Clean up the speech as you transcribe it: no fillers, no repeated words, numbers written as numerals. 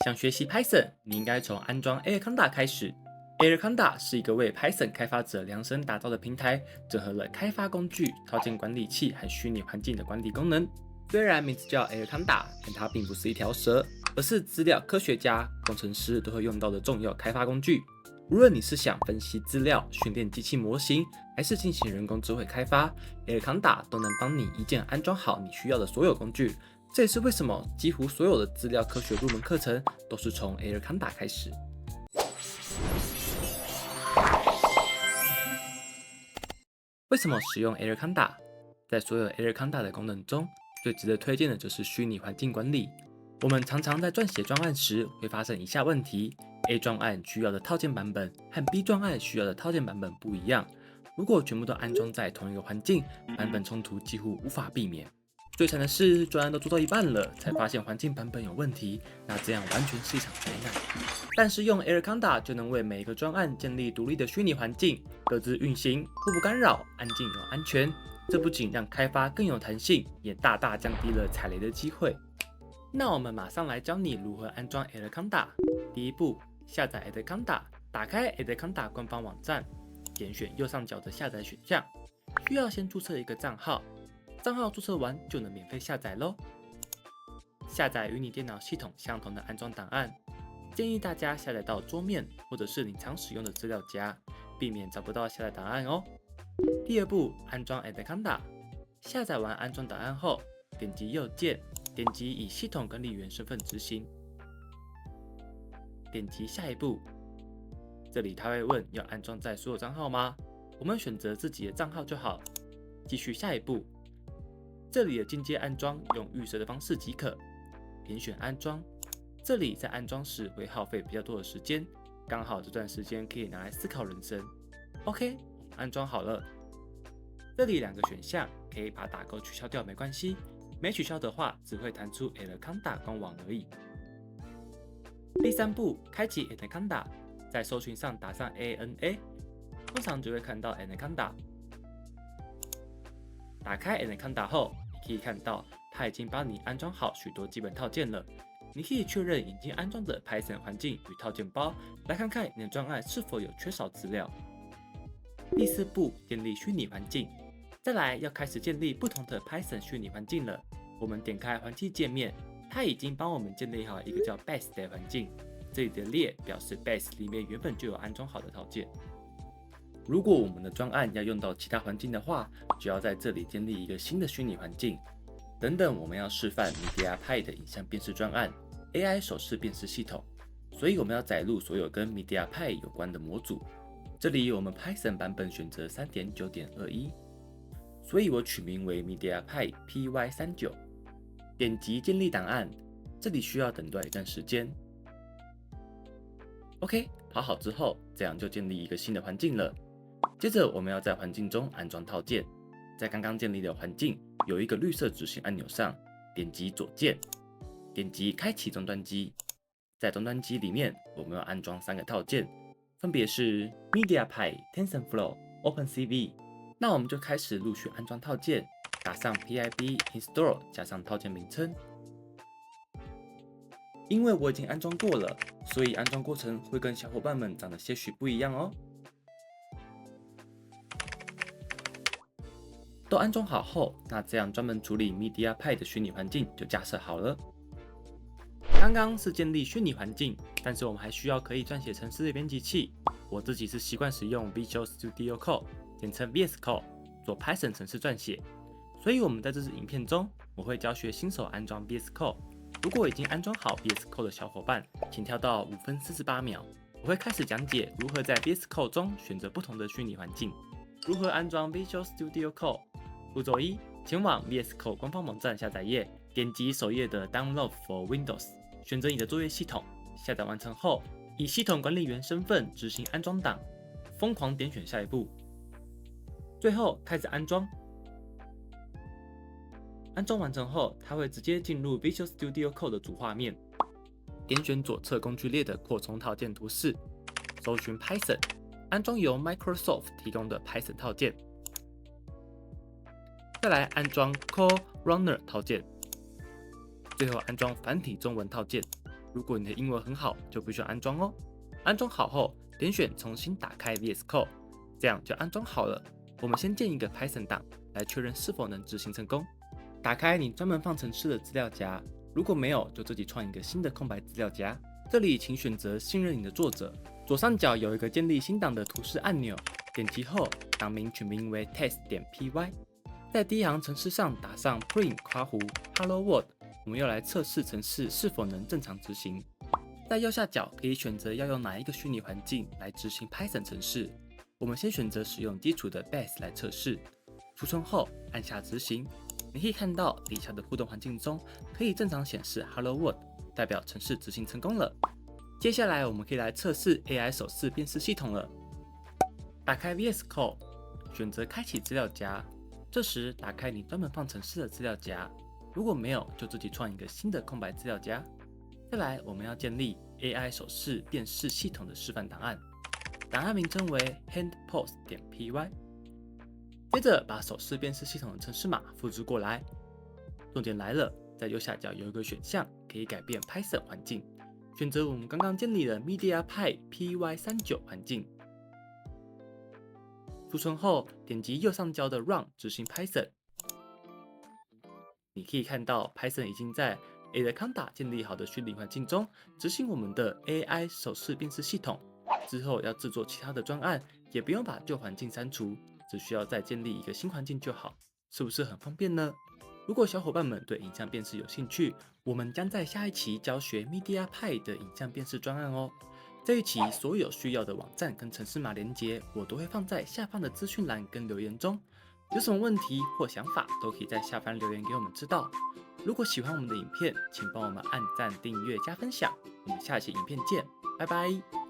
想学习 Python，你应该从安装 Anaconda 开始。Anaconda 是一个为 Python 开发者量身打造的平台，整合了开发工具、套件管理器和虚拟环境的管理功能。虽然名字叫 Anaconda，但它并不是一条蛇，而是资料科学家、工程师都会用到的重要开发工具。无论你是想分析资料、训练机器模型，还是进行人工智慧开发，Anaconda 都能帮你一键安装好你需要的所有工具。这也是为什么几乎所有的资料科学入门课程都是从 Anaconda 开始。为什么使用 Anaconda？ 在所有 Anaconda 的功能中，最值得推荐的就是虚拟环境管理。我们常常在撰写专案时会发生以下问题：A 专案需要的套件版本和 B 专案需要的套件版本不一样。如果全部都安装在同一个环境，版本冲突几乎无法避免。最惨的是，专案都做到一半了，才发现环境版本有问题，那这样完全是一场灾难。但是用 Anaconda 就能为每一个专案建立独立的虚拟环境，各自运行，互不干扰，安静又安全。这不仅让开发更有弹性，也大大降低了踩雷的机会。那我们马上来教你如何安装 Anaconda。第一步，下载 Anaconda， 打开 Anaconda 官方网站，点选右上角的下载选项，需要先注册一个账号。账号注册完就能免费下载咯。下载与你电脑系统相同的安装档案，建议大家下载到桌面或者是你常使用的资料夹，避免找不到下载档案哦。第二步，安装 Anaconda。下载完安装档案后，点击右键，点击以系统管理员身份执行，点击下一步。这里他会问要安装在所有账号吗？我们选择自己的账号就好。继续下一步。这里的进阶安装用预设的方式即可，点选安装。这里在安装时会耗费比较多的时间，刚好这段时间可以拿来思考人生。OK， 我们安装好了。这里两个选项可以把打勾取消掉，没关系。没取消的话，只会弹出 Anaconda 官网而已。第三步，开启 Anaconda， 在搜寻上打上 ANA， 通常就会看到 Anaconda。打开 Anaconda 后，你可以看到它已经帮你安装好许多基本套件了。你可以确认已经安装的 Python 环境与套件包，来看看你的专案是否有缺少资料。第四步，建立虚拟环境。再来要开始建立不同的 Python 虚拟环境了。我们点开环境界面，它已经帮我们建立好一个叫 Base 的环境，这里的列表示 Base 里面原本就有安装好的套件。如果我们的专案要用到其他环境的话，就要在这里建立一个新的虚拟环境。等等，我们要示范 MediaPy 的影像辨识专案、AI 手势辨识系统，所以我们要载入所有跟 MediaPy 有关的模组。这里我们 Python 版本选择 3.9.21， 所以我取名为 MediaPy PY39。点击建立档案，这里需要等待一段时间。OK， 跑好之后，这样就建立一个新的环境了。接着我们要在环境中安装套件，在刚刚建立的环境有一个绿色执行按钮上，点击左键，点击开启终端机。在终端机里面，我们要安装3个套件，分别是 MediaPy、TensorFlow、OpenCV。那我们就开始陆续安装套件，打上 pip install 加上套件名称。因为我已经安装过了，所以安装过程会跟小伙伴们长得些许不一样哦。都安装好后，那这样专门处理 MediaPy 的虚拟环境就架设好了。刚刚是建立虚拟环境，但是我们还需要可以撰写程式的编辑器。我自己是习惯使用 Visual Studio Code， 简称 VS Code， 做 Python 程式撰写。所以我们在这支影片中，我会教学新手安装 VS Code。如果已经安装好 VS Code 的小伙伴，请跳到5分48秒，我会开始讲解如何在 VS Code 中选择不同的虚拟环境。如何安装 Visual Studio Code？步骤1，前往 VS Code 官方网站下载页，点击首页的 Download for Windows， 选择你的作业系统。下载完成后，以系统管理员身份执行安装档，疯狂点选下一步，最后开始安装。安装完成后，它会直接进入 Visual Studio Code 的主画面，点选左侧工具列的扩充套件图示，搜寻 Python， 安装由 Microsoft 提供的 Python 套件。再来安装 Core Runner 套件，最后安装繁体中文套件。如果你的英文很好，就不需要安装哦。安装好后，点选重新打开 VS Code， 这样就安装好了。我们先建一个 Python 档来确认是否能执行成功。打开你专门放程式的资料夹，如果没有，就自己创一个新的空白资料夹。这里请选择信任你的作者，左上角有一个建立新档的图示按钮，点击后档名取名为 test.py， 在第一行程式上打上 print Hello World， 我们要来测试程式是否能正常执行。在右下角可以选择要用哪一个虚拟环境来执行 Python 程式，我们先选择使用基础的 Base 来测试。储存后按下执行，你可以看到底下的互动环境中可以正常显示 Hello World， 代表程式执行成功了。接下来我们可以来测试 AI 手势辨识系统了。打开 VS Code， 选择开启资料夹，这时打开你专门放程式的资料夹，如果没有，就自己创一个新的空白资料夹。再来，我们要建立 AI 手势辨识系统的示范档案，档案名称为 handpose.py。接着把手势辨识系统的程式码复制过来。重点来了，在右下角有一个选项可以改变 Python 环境，选择我们刚刚建立的 MediaPi py39 环境。储存后，点击右上角的 Run 执行 Python。你可以看到 Python 已经在 Anaconda 建立好的虚拟环境中执行我们的 AI 手势辨识系统。之后要制作其他的专案，也不用把旧环境删除，只需要再建立一个新环境就好，是不是很方便呢？如果小伙伴们对影像辨识有兴趣，我们将在下一期教学 MediaPi 的影像辨识专案哦。这一期所有需要的网站跟程式码连结，我都会放在下方的资讯栏跟留言中。有什么问题或想法，都可以在下方留言给我们知道。如果喜欢我们的影片，请帮我们按赞、订阅、加分享。我们下期影片见，拜拜。